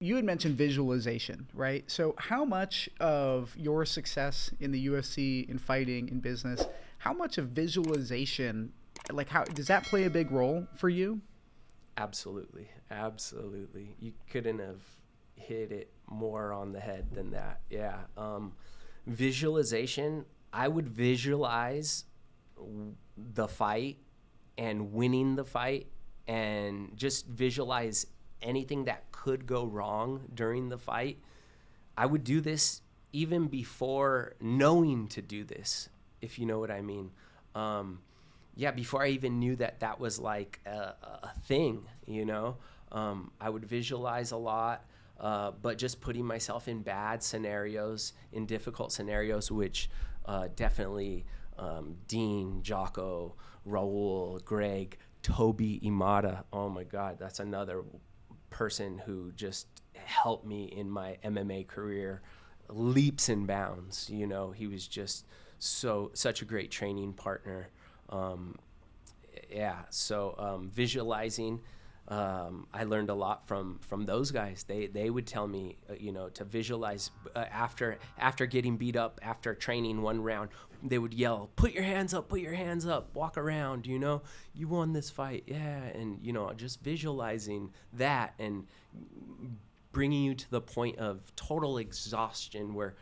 you had mentioned visualization, right? So how much of your success in the UFC, in fighting, in business, how much of visualization, like how does that play a big role for you? Absolutely. Absolutely. You couldn't have hit it more on the head than that. Yeah. Visualization, I would visualize the fight and winning the fight and just visualize anything that could go wrong during the fight. I would do this even before knowing to do this, if you know what I mean. Before I even knew that that was like a thing, you know. I would visualize a lot, but just putting myself in bad scenarios, in difficult scenarios, which definitely Dean, Jocko, Raul, Greg, Toby Imada. Oh my God, that's another person who just helped me in my MMA career leaps and bounds. You know, he was just such a great training partner. Visualizing, I learned a lot from those guys. They would tell me, to visualize after getting beat up, after training one round, they would yell, put your hands up, walk around, you won this fight. Yeah. And, just visualizing that and bringing you to the point of total exhaustion where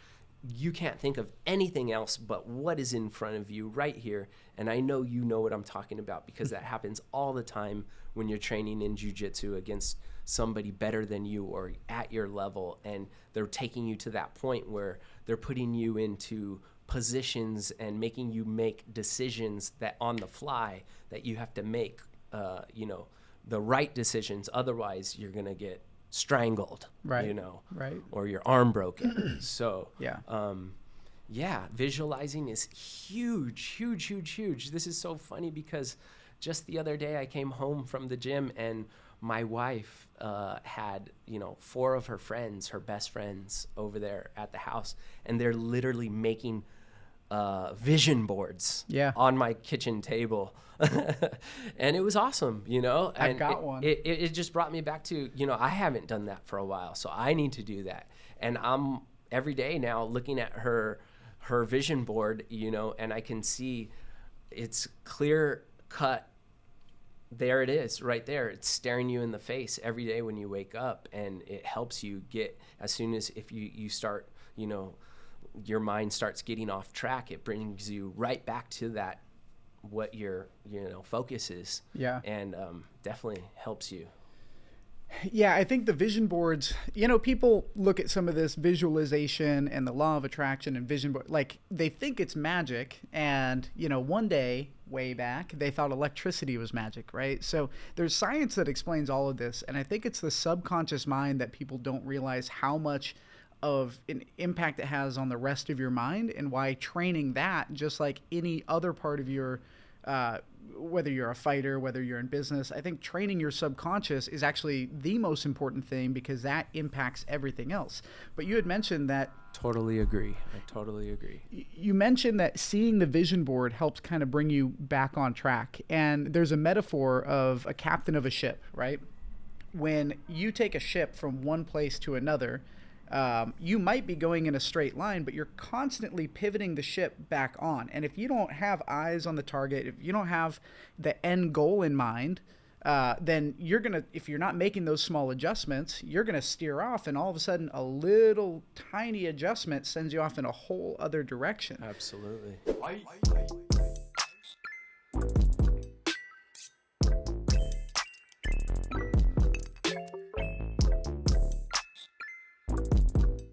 you can't think of anything else but what is in front of you right here. And I know you know what I'm talking about because that happens all the time when you're training in jiu-jitsu against somebody better than you or at your level, and they're taking you to that point where they're putting you into positions and making you make decisions that on the fly that you have to make, the right decisions. Otherwise, you're going to get strangled, right. Right. Or your arm broken. So, yeah, visualizing is huge. This is so funny because just the other day I came home from the gym and my wife had, 4 of her friends, her best friends over there at the house, and they're literally making vision boards on my kitchen table. And it was awesome, and I've got one. It just brought me back to, I haven't done that for a while, so I need to do that. And I'm every day now looking at her vision board, and I can see it's clear cut. There it is right there. It's staring you in the face every day when you wake up, and it helps you get, as soon as if you start, your mind starts getting off track, it brings you right back to that, what your, focus is. Yeah. And definitely helps you. Yeah, I think the vision boards, people look at some of this visualization and the law of attraction and vision board, like they think it's magic. And, one day way back, they thought electricity was magic, right? So there's science that explains all of this. And I think it's the subconscious mind that people don't realize how much of an impact it has on the rest of your mind, and why training that, just like any other part of your whether you're a fighter, whether you're in business, I think training your subconscious is actually the most important thing because that impacts everything else. But you had mentioned that. Totally agree. I totally agree. You mentioned that seeing the vision board helps kind of bring you back on track. And there's a metaphor of a captain of a ship, right? When you take a ship from one place to another, you might be going in a straight line, but you're constantly pivoting the ship back on. And if you don't have eyes on the target, if you don't have the end goal in mind, then if you're not making those small adjustments, you're going to steer off. And all of a sudden, a little tiny adjustment sends you off in a whole other direction. Absolutely.